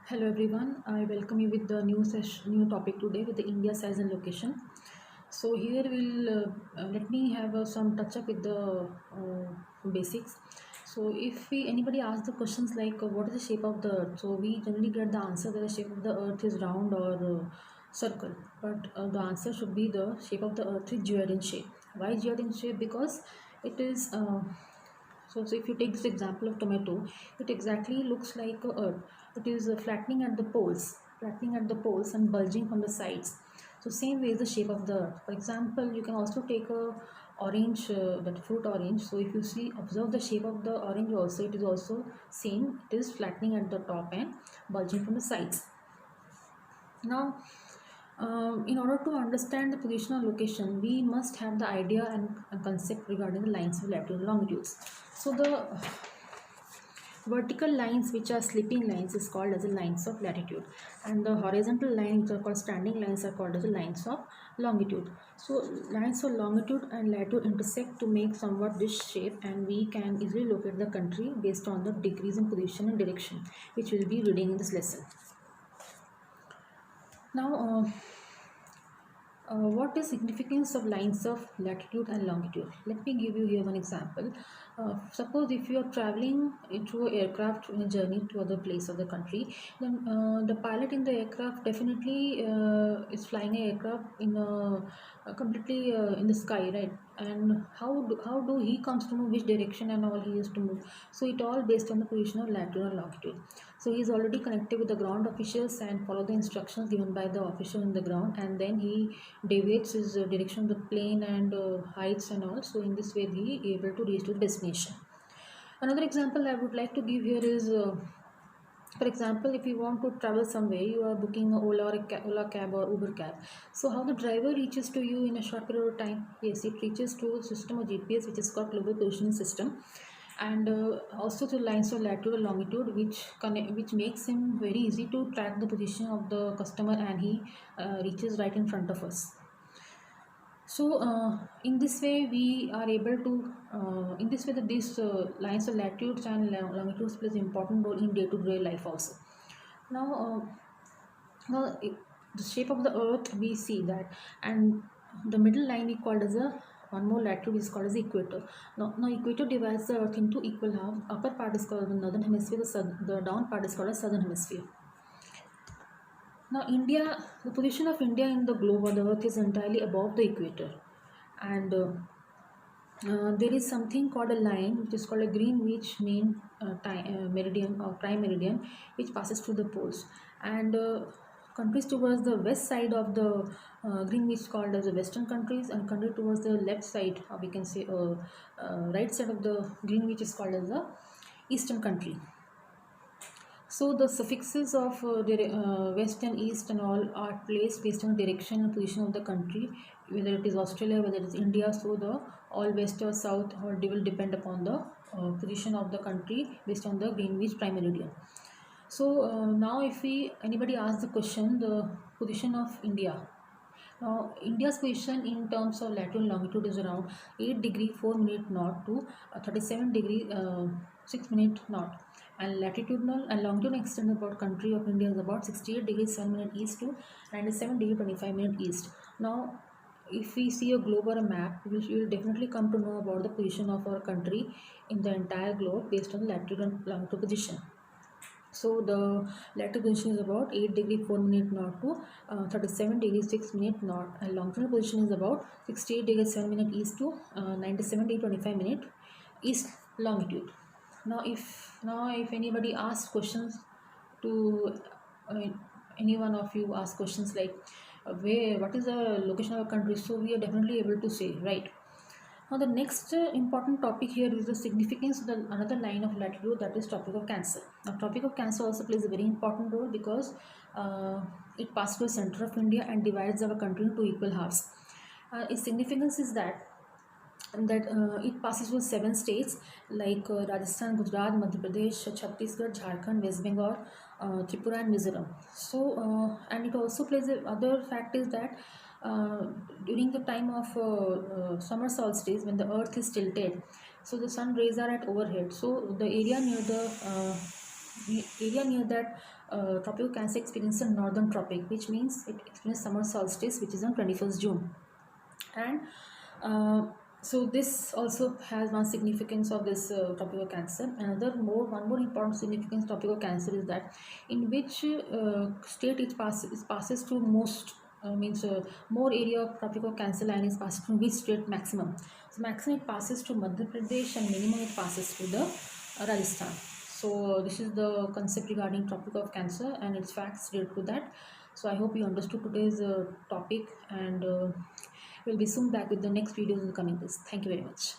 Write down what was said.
Hello everyone, I welcome you with the new topic today with the India size and location. So here let me have some touch up with the basics. So if we anybody asks the questions like what is the shape of the earth, so we generally get the answer that the shape of the earth is round or circle, but the answer should be the shape of the earth is geoid in shape. Why geoid in shape? Because it is so if you take this example of tomato, it exactly looks like a earth. It is flattening at the poles and bulging from the sides. So same way is the shape of the earth. For example, you can also take a orange, that fruit orange. So if you see, observe the shape of the orange also, it is also same. It is flattening at the top and bulging from the sides. Now, in order to understand the position or location, we must have the idea and a concept regarding the lines of latitude and longitudes. So the vertical lines which are slipping lines is called as the lines of latitude, and the horizontal lines which are called standing lines are called as the lines of longitude. So lines of longitude and latitude intersect to make somewhat this shape, and we can easily locate the country based on the degrees in position and direction, which we'll be reading in this lesson. Now what is significance of lines of latitude and longitude? Let me give you here one example. Suppose if you are traveling through an aircraft in a journey to other place of the country, then the pilot in the aircraft definitely is flying an aircraft in completely in the sky, right? And how do he comes to know which direction and all he has to move? So it all based on the position of latitude and longitude. So he is already connected with the ground officials and follow the instructions given by the official in the ground, and then he deviates his direction of the plane and heights and all. So in this way he able to reach to the destination. Another example I would like to give here is for example, if you want to travel somewhere, you are booking a Ola cab or Uber cab. So how the driver reaches to you in a short period of time? Yes, it reaches to a system of GPS which is called global positioning system, and also to lines of latitude and longitude which makes him very easy to track the position of the customer, and he reaches right in front of us. So in this way we are able to in this way that these lines of latitudes and longitudes plays an important role in day-to-day life also. Now the shape of the earth we see that, and the middle line we called as a one more latitude is called as equator. Now equator divides the earth into equal half. Upper part is called the northern hemisphere, the down part is called as southern hemisphere. Now, the position of India in the globe or the earth is entirely above the equator, and there is something called a line which is called a Greenwich mean meridian or prime meridian, which passes through the poles, and countries towards the west side of the Greenwich called as the western countries, and country towards the left side, or we can say right side of the Greenwich is called as the eastern country. So the suffixes of west and east and all are placed based on direction and position of the country, whether it is Australia, whether it is India. So the all west or south or they will depend upon the position of the country based on the Greenwich prime meridian. So now if we anybody asks the question, the position of India. Now, India's position in terms of latitude and longitude is around 8 degree 4 minute north to 37 degree 6 minute north, and latitudinal and longitudinal extent about country of India is about 68 degrees 7 minute east to 97 degree 25 minute east. Now, if we see a globe or a map, we will definitely come to know about the position of our country in the entire globe based on the latitude and longitude position. So the latitude position is about 8 degree 4 minute north to 37 degree 6 minute north, and longitudinal position is about 68 degree 7 minute east to 97 degree 25 minute east longitude. Now if anybody asks questions to any one of you ask questions like what is the location of a country, so we are definitely able to say, right? Now the next important topic here is the significance of another line of latitude, that is Tropic of Cancer. Now Tropic of Cancer also plays a very important role because it passes through the center of India and divides our country into equal halves. Its significance is that it passes through 7 states like Rajasthan, Gujarat, Madhya Pradesh, Chhattisgarh, Jharkhand, West Bengal, Tripura and Mizoram. So and it also plays other fact is that during the time of summer solstice, when the earth is tilted, so the sun rays are at overhead, so the area near that tropical Cancer experiences a northern tropic, which means it experiences summer solstice, which is on 21st June. And uh, so this also has one significance of this tropical Cancer. One more important significance of tropical Cancer is that in which state it passes through most, means more area of tropical Cancer line is passed through which state maximum. So maximum it passes to Madhya Pradesh and minimum it passes to the Rajasthan. So this is the concept regarding Tropic of Cancer and its facts related to that. So I hope you understood today's topic, and we'll be soon back with the next videos in the coming days. Thank you very much.